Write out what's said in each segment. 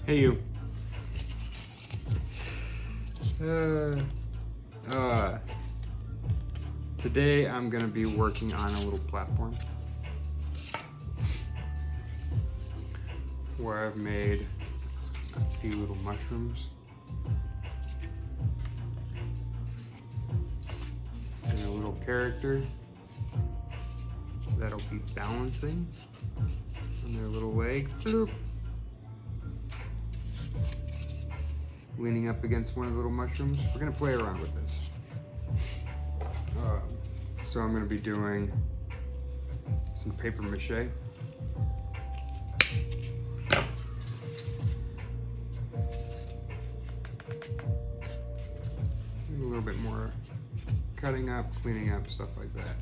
Hey you. Today I'm gonna be working on a little platform where I've made a few little mushrooms and a little character that'll be balancing on their little leg. Bloop. Leaning up against one of the little mushrooms. We're gonna play around with this. So I'm gonna be doing some paper mache. A little bit more cutting up, cleaning up, stuff like that.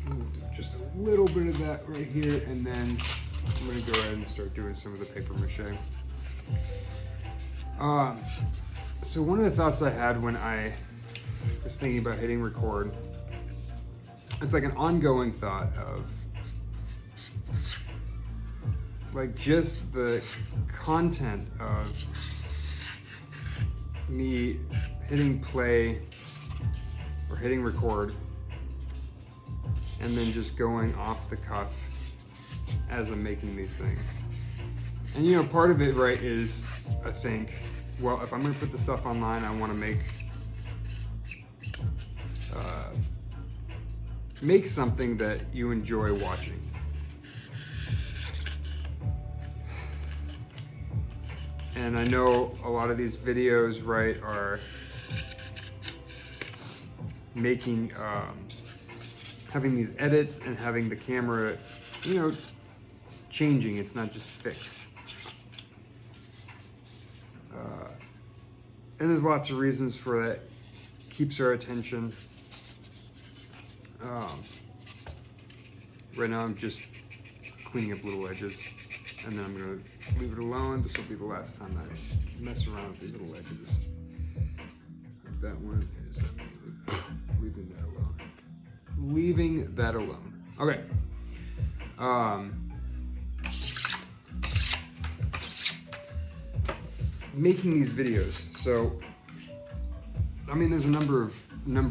We'll do just a little bit of that right here, and then I'm gonna go ahead and start doing some of the paper mache. So one of the thoughts I had when I was thinking about hitting record, it's like an ongoing thought of like just the content of me hitting play or hitting record and then just going off the cuff as I'm making these things. And you know, part of it, right, is I think, well, if I'm gonna put the stuff online, I wanna make something that you enjoy watching. And I know a lot of these videos, right, are making, having these edits and having the camera, you know, changing, it's not just fixed. And there's lots of reasons for that. Keeps our attention. Right now I'm just cleaning up little edges, and then I'm gonna leave it alone. This will be the last time I mess around with these little edges. That one is leaving that alone. Leaving that alone. Okay. Making these videos. So, I mean, there's a number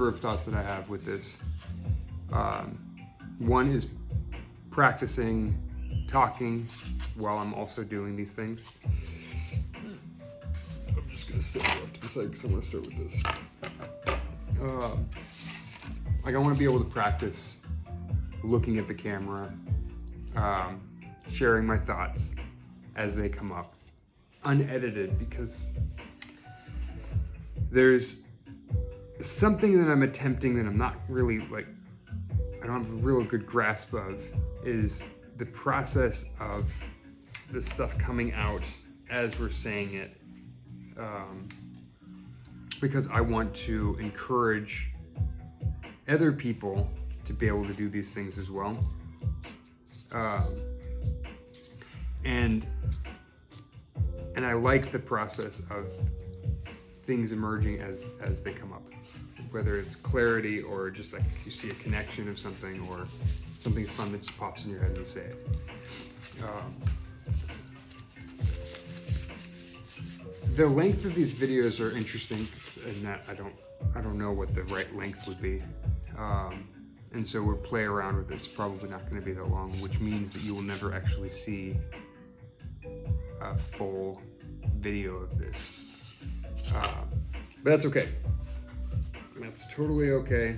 of thoughts that I have with this. One is practicing talking while I'm also doing these things. I'm just gonna sit off to the side because I want to start with this. Like I want to be able to practice looking at the camera, sharing my thoughts as they come up, unedited, because there's something that I'm attempting that I'm not really like, I don't have a real good grasp of, is the process of this stuff coming out as we're saying it, because I want to encourage other people to be able to do these things as well. And I like the process of things emerging as they come up, whether it's clarity or just like you see a connection of something or something fun that just pops in your head and you say it. The length of these videos are interesting in that I don't know what the right length would be. And so we'll play around with it. It's probably not going to be that long, which means that you will never actually see a full video of this. But that's okay. That's totally okay.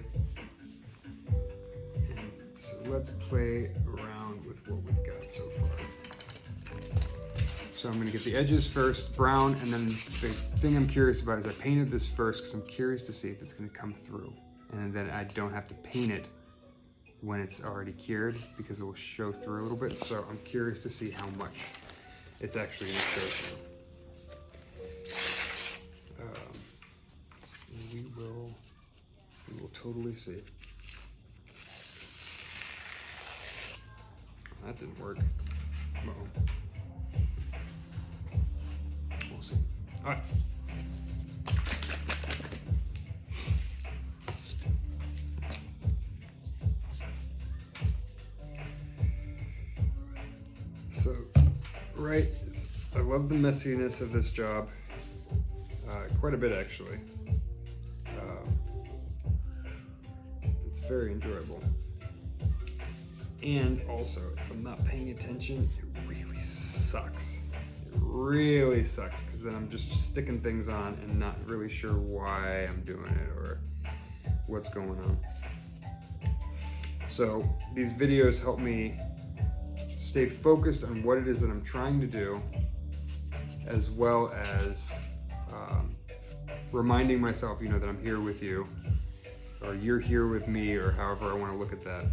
And so let's play around with what we've got so far. So I'm gonna get the edges first, brown, and then the thing I'm curious about is I painted this first because I'm curious to see if it's gonna come through. And then I don't have to paint it when it's already cured because it will show through a little bit. So I'm curious to see how much it's actually gonna show through. We will totally see. That didn't work. Uh-oh. We'll see. All right. right? I love the messiness of this job, quite a bit actually. It's very enjoyable. And also, if I'm not paying attention, it really sucks. It really sucks, because then I'm just sticking things on and not really sure why I'm doing it or what's going on. So these videos help me stay focused on what it is that I'm trying to do, as well as reminding myself, that I'm here with you, or you're here with me, or however I want to look at that.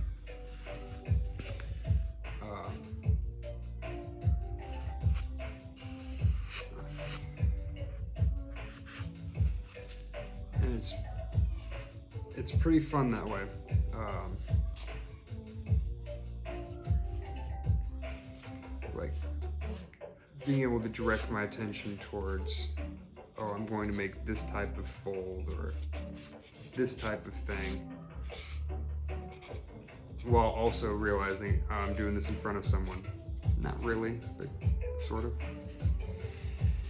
And it's pretty fun that way. Like being able to direct my attention towards, oh, I'm going to make this type of fold or this type of thing, while also realizing I'm doing this in front of someone. Not really, but sort of.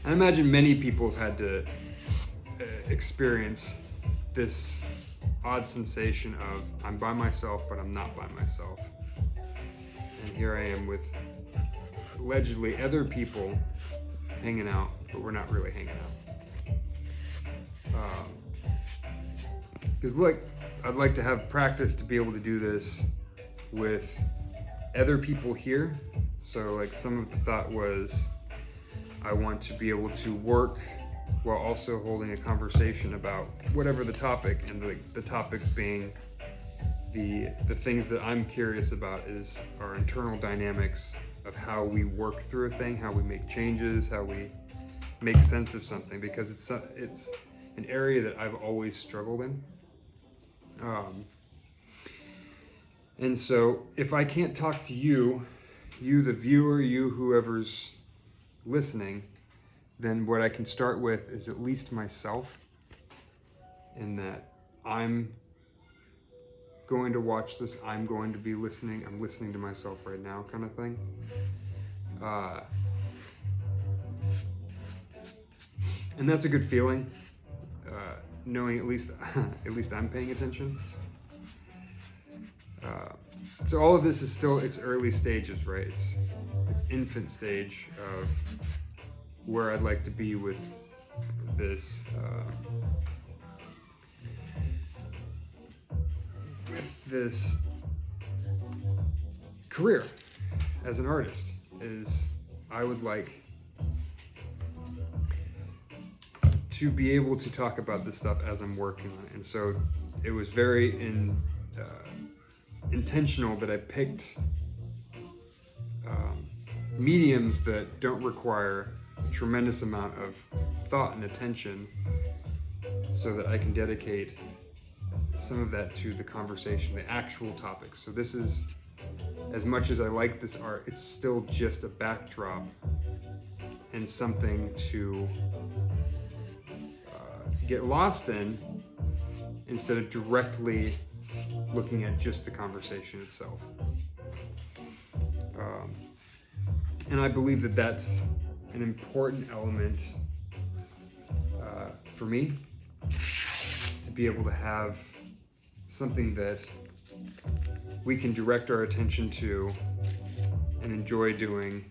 And I imagine many people have had to experience this odd sensation of I'm by myself, but I'm not by myself. And here I am with allegedly other people hanging out, but we're not really hanging out. Because I'd like to have practice to be able to do this with other people here. So like some of the thought was I want to be able to work while also holding a conversation about whatever the topic, and the topics being the things that I'm curious about is our internal dynamics of how we work through a thing, how we make changes, how we make sense of something, because it's an area that I've always struggled in. And so if I can't talk to you the viewer, you whoever's listening, then what I can start with is at least myself, in that I'm going to watch this, I'm going to be listening, I'm listening to myself right now, kind of thing. And that's a good feeling, knowing at least I'm paying attention. So all of this is still its early stages, right? It's infant stage of where I'd like to be with this career as an artist. Is I would like to be able to talk about this stuff as I'm working on it. And so it was very intentional that I picked mediums that don't require a tremendous amount of thought and attention, so that I can dedicate some of that to the conversation, the actual topics. So this is, as much as I like this art, it's still just a backdrop and something to get lost in, instead of directly looking at just the conversation itself. And I believe that that's an important element for me, to be able to have something that we can direct our attention to and enjoy doing,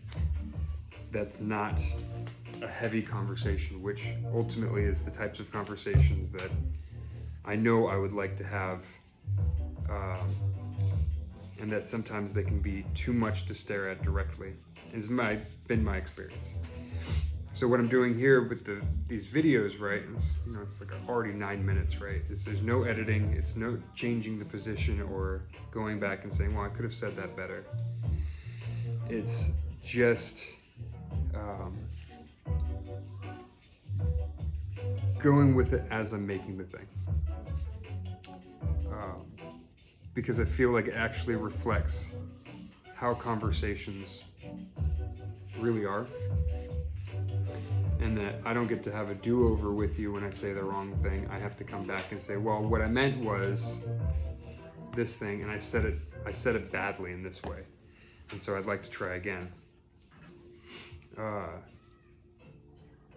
that's not a heavy conversation, which ultimately is the types of conversations that I know I would like to have, and that sometimes they can be too much to stare at directly. It's been my experience. So what I'm doing here with these videos, right, it's like already 9 minutes, right? There's no editing, it's no changing the position or going back and saying, well, I could have said that better. It's just going with it as I'm making the thing. Because I feel like it actually reflects how conversations really are. And that I don't get to have a do-over with you when I say the wrong thing. I have to come back and say, well, what I meant was this thing, and I said it badly in this way. And so I'd like to try again.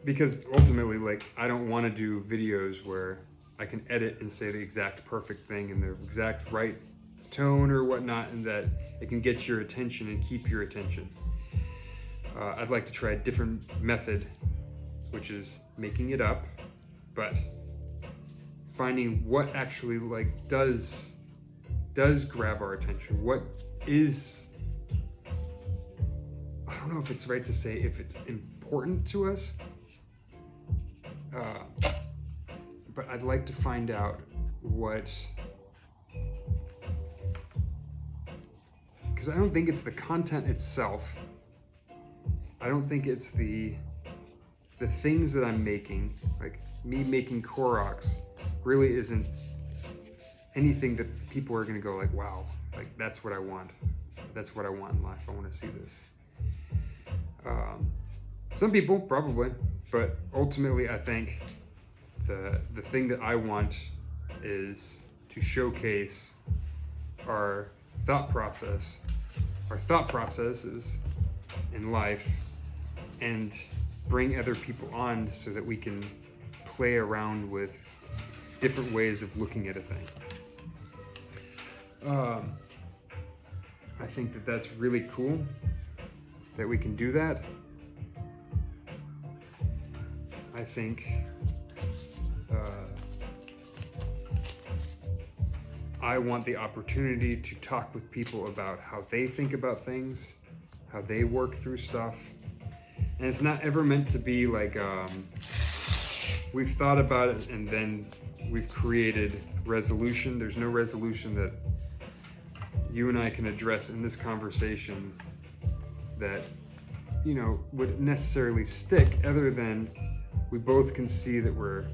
Because ultimately, like, I don't want to do videos where I can edit and say the exact perfect thing in the exact right tone or whatnot, and that it can get your attention and keep your attention. I'd like to try a different method, which is making it up, but finding what actually like does grab our attention. What is, I don't know if it's right to say if it's important to us, but I'd like to find out what, because I don't think it's the content itself. I don't think it's the things that I'm making, like me making Koroks really isn't anything that people are gonna go like, wow, like that's what I want. That's what I want in life. I wanna see this. Some people probably, but ultimately I think the thing that I want is to showcase our thought processes in life, and bring other people on so that we can play around with different ways of looking at a thing. I think that that's really cool that we can do that. I think I want the opportunity to talk with people about how they think about things, how they work through stuff. And it's not ever meant to be like, we've thought about it and then we've created resolution. There's no resolution that you and I can address in this conversation that, you know, would necessarily stick, other than we both can see that we're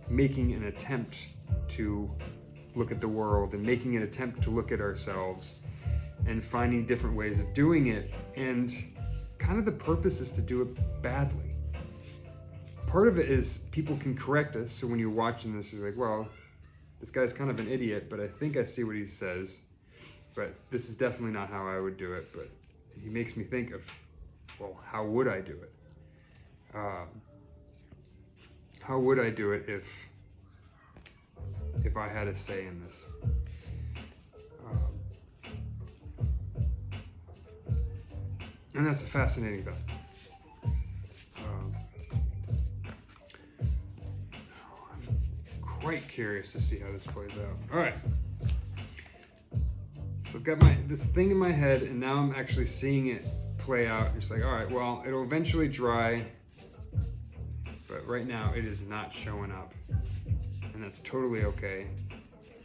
making an attempt to look at the world and making an attempt to look at ourselves and finding different ways of doing it. And kind of the purpose is to do it badly. Part of it is people can correct us. So when you're watching this, you're like, well, this guy's kind of an idiot, but I think I see what he says. But this is definitely not how I would do it. But he makes me think of, well, how would I do it? How would I do it if I had a say in this? And that's a fascinating thought. I'm quite curious to see how this plays out. All right. So I've got this thing in my head, and now I'm actually seeing it play out. It's like, all right, well, it'll eventually dry, but right now it is not showing up, and that's totally okay.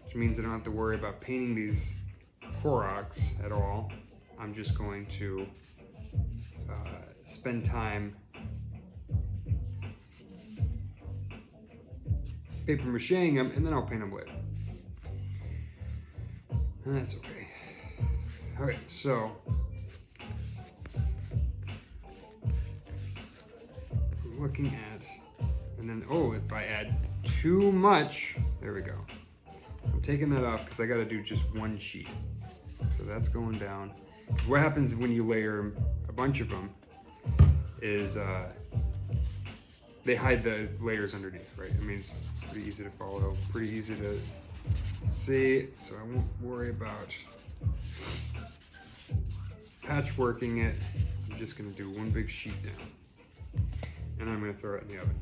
Which means I don't have to worry about painting these Koroks at all. I'm just going to spend time paper macheing them, and then I'll paint them later. And that's okay. All right, so we're looking at, and then, oh, if I add too much, there we go. I'm taking that off because I got to do just one sheet. So that's going down. What happens when you layer a bunch of them is they hide the layers underneath, right? I mean, it's pretty easy to follow, pretty easy to see, so I won't worry about patchworking it. I'm just gonna do one big sheet down, and I'm gonna throw it in the oven.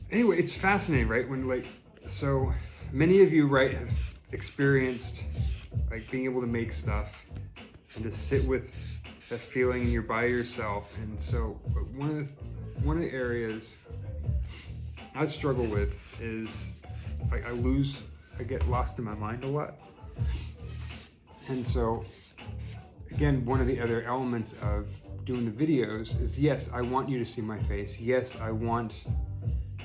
Anyway, it's fascinating, right? When, like, so many of you, right, have experienced like being able to make stuff and to sit with that feeling, and you're by yourself. And so one of the areas I struggle with is like I get lost in my mind a lot. And so again, one of the other elements of doing the videos is, yes, I want you to see my face. Yes, I want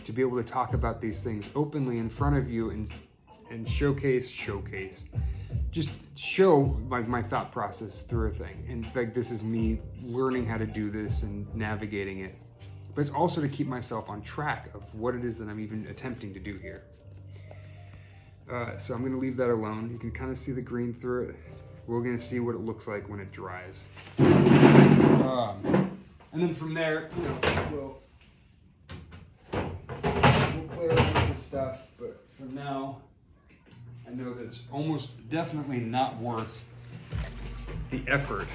to be able to talk about these things openly in front of you and showcase, just show my thought process through a thing. And like, this is me learning how to do this and navigating it but it's also to keep myself on track of what it is that I'm even attempting to do here. So I'm going to leave that alone. You can kind of see the green through it. We're going to see what it looks like when it dries. And then from there, you know, we'll play around with this stuff, but for now, I know that it's almost definitely not worth the effort.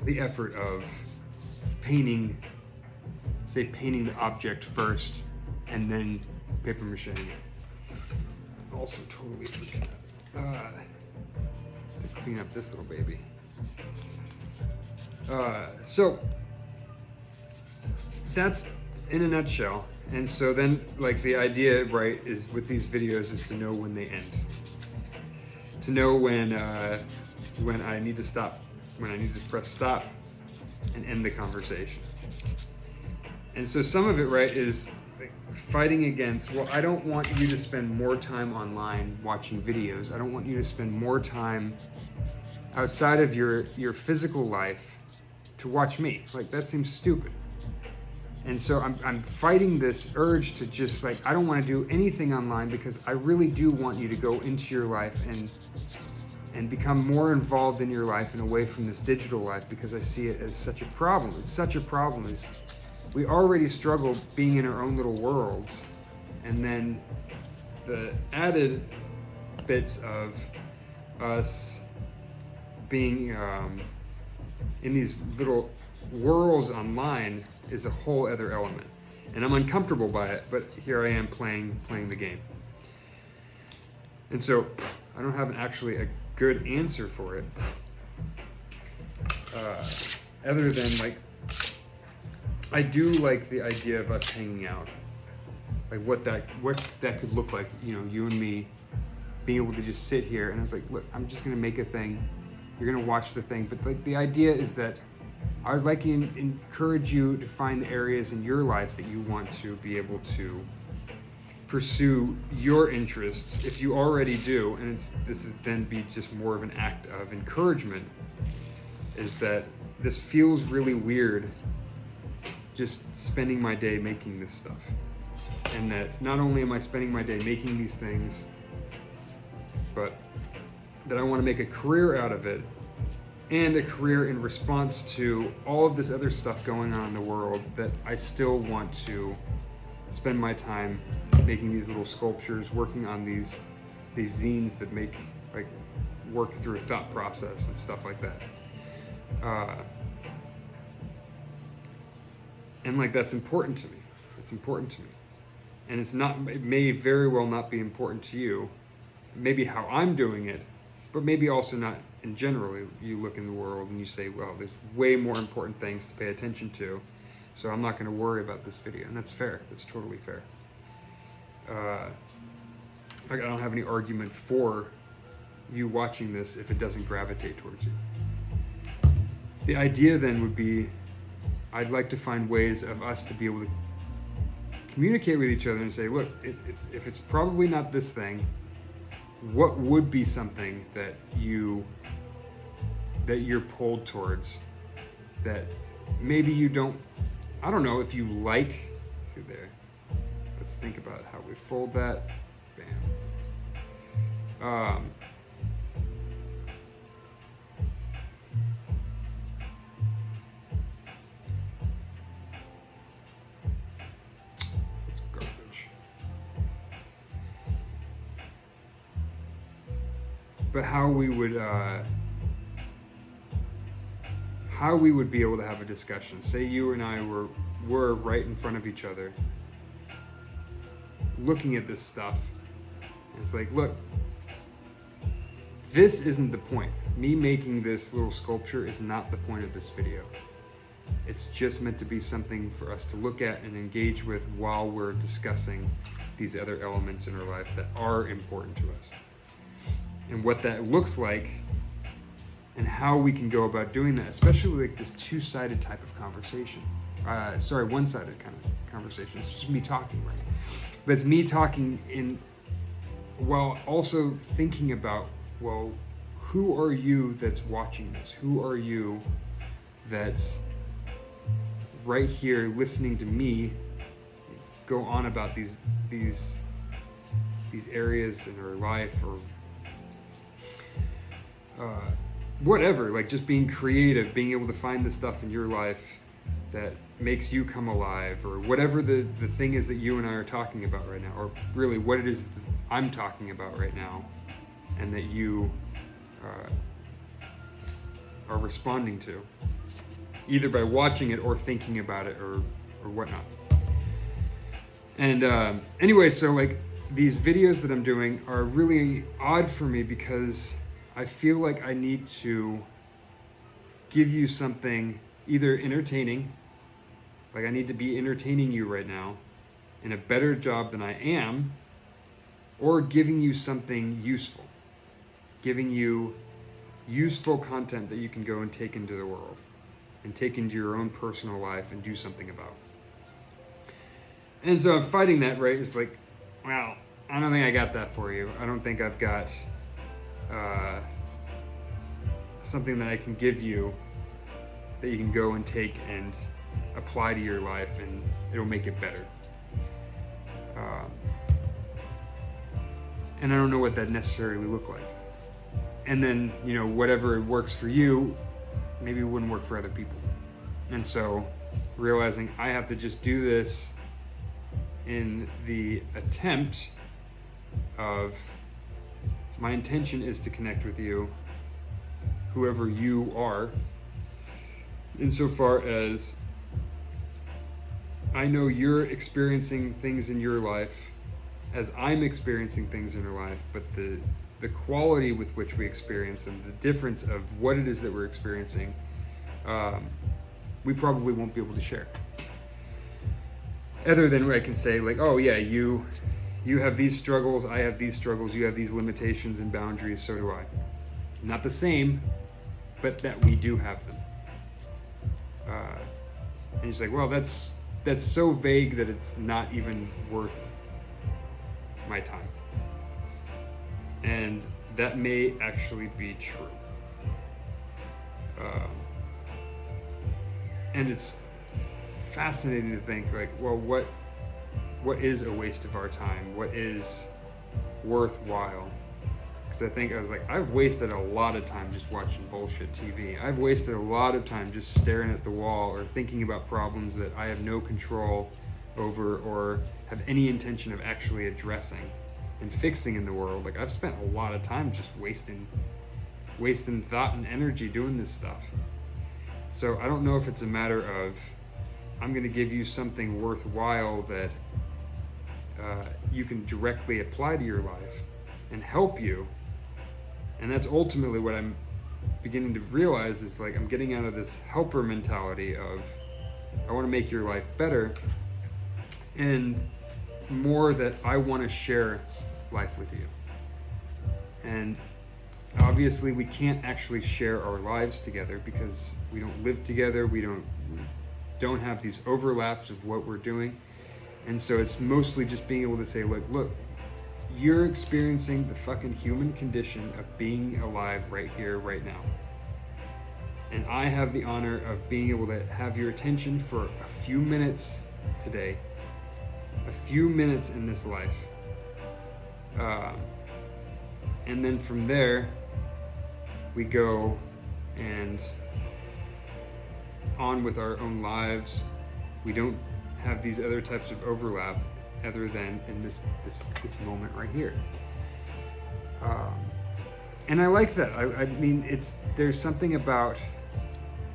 The effort of painting the object first and then paper macheing it. Also totally forget to clean up this little baby. So that's in a nutshell. And so then, like, the idea, right, is with these videos is to know when they end. To know when I need to stop, when I need to press stop and end the conversation. And so some of it, right, is like fighting against, well, I don't want you to spend more time online watching videos. I don't want you to spend more time outside of your physical life to watch me. Like, that seems stupid. And so I'm fighting this urge to just, like, I don't want to do anything online because I really do want you to go into your life and become more involved in your life and away from this digital life, because I see it as such a problem. It's such a problem. We already struggle being in our own little worlds, and then the added bits of us being in these little worlds online is a whole other element. And I'm uncomfortable by it, but here I am playing the game. And so I don't have actually a good answer for it, other than, like, I do like the idea of us hanging out, like what that could look like, you know, you and me being able to just sit here. And I was like, look, I'm just gonna make a thing, you're gonna watch the thing, but like the idea is that I would like to encourage you to find the areas in your life that you want to be able to pursue your interests, if you already do. And this is then be just more of an act of encouragement, is that this feels really weird just spending my day making this stuff. And that not only am I spending my day making these things, but that I want to make a career out of it, and a career in response to all of this other stuff going on in the world, that I still want to spend my time making these little sculptures, working on these zines that make, like, work through a thought process and stuff like that. And like, that's important to me. It's important to me. And it may very well not be important to you, maybe how I'm doing it, but maybe also not in general. You look in the world and you say, well, there's way more important things to pay attention to, so I'm not going to worry about this video. And that's fair. That's totally fair. Like, I don't have any argument for you watching this if it doesn't gravitate towards you. The idea then would be, I'd like to find ways of us to be able to communicate with each other and say, look, if it's probably not this thing, what would be something that you're pulled towards, that maybe you don't, I don't know if you like. See there, let's think about how we fold that. Bam. It's garbage. But how we would be able to have a discussion. Say you and I were right in front of each other, looking at this stuff. And it's like, look, this isn't the point. Me making this little sculpture is not the point of this video. It's just meant to be something for us to look at and engage with while we're discussing these other elements in our life that are important to us. And what that looks like, and how we can go about doing that, especially like this two-sided type of conversation. One-sided kind of conversation. It's just me talking, right? But it's me talking while also thinking about, well, who are you that's watching this? Who are you that's right here listening to me go on about these areas in our life, or whatever, like just being creative, being able to find the stuff in your life that makes you come alive, or whatever the thing is that you and I are talking about right now, or really what it is that I'm talking about right now, and that you are responding to, either by watching it or thinking about it, or whatnot. And anyway, so like these videos that I'm doing are really odd for me because I feel like I need to give you something either entertaining, like I need to be entertaining you right now in a better job than I am, or giving you something useful, giving you useful content that you can go and take into the world and take into your own personal life and do something about. And so I'm fighting that, right? It's like, well, I don't think I got that for you. I don't think I've got something that I can give you that you can go and take and apply to your life, and it'll make it better. And I don't know what that necessarily look like. And then, you know, whatever works for you, maybe it wouldn't work for other people. And so realizing I have to just do this in the attempt of, my intention is to connect with you, whoever you are, insofar as I know you're experiencing things in your life as I'm experiencing things in your life, but the quality with which we experience them, the difference of what it is that we're experiencing, we probably won't be able to share. Other than where I can say, like, oh yeah, you have these struggles, I have these struggles, you have these limitations and boundaries, so do I. Not the same, but that we do have them. And it's like, well, that's so vague that it's not even worth my time. And that may actually be true. And it's fascinating to think, like, well, what is a waste of our time? What is worthwhile? Because I was like, I've wasted a lot of time just watching bullshit TV. I've wasted a lot of time just staring at the wall or thinking about problems that I have no control over or have any intention of actually addressing and fixing in the world. Like, I've spent a lot of time just wasting thought and energy doing this stuff. So I don't know if it's a matter of, I'm going to give you something worthwhile that you can directly apply to your life and help you. And that's ultimately what I'm beginning to realize, is like I'm getting out of this helper mentality of, I want to make your life better, and more that I want to share life with you. And obviously we can't actually share our lives together because we don't live together, we don't have these overlaps of what we're doing. And so it's mostly just being able to say, look, you're experiencing the fucking human condition of being alive right here, right now. And I have the honor of being able to have your attention for a few minutes today, a few minutes in this life. And then from there, we go and on with our own lives. We don't have these other types of overlap other than in this moment right here. And I like that. I mean, there's something about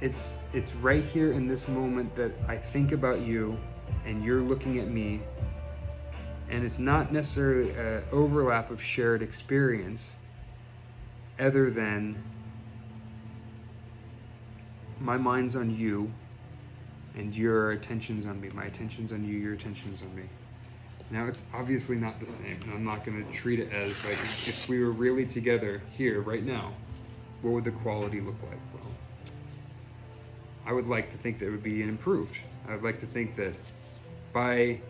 it's right here in this moment that I think about you and you're looking at me, and it's not necessarily an overlap of shared experience other than my mind's on you and your attention's on me, my attention's on you, your attention's on me. Now, it's obviously not the same, and I'm not going to treat it as like, if we were really together here right now, what would the quality look like? Well, I would like to think that it would be improved. I would like to think that by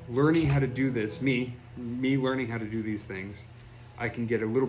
learning how to do this, me learning how to do these things, I can get a little bit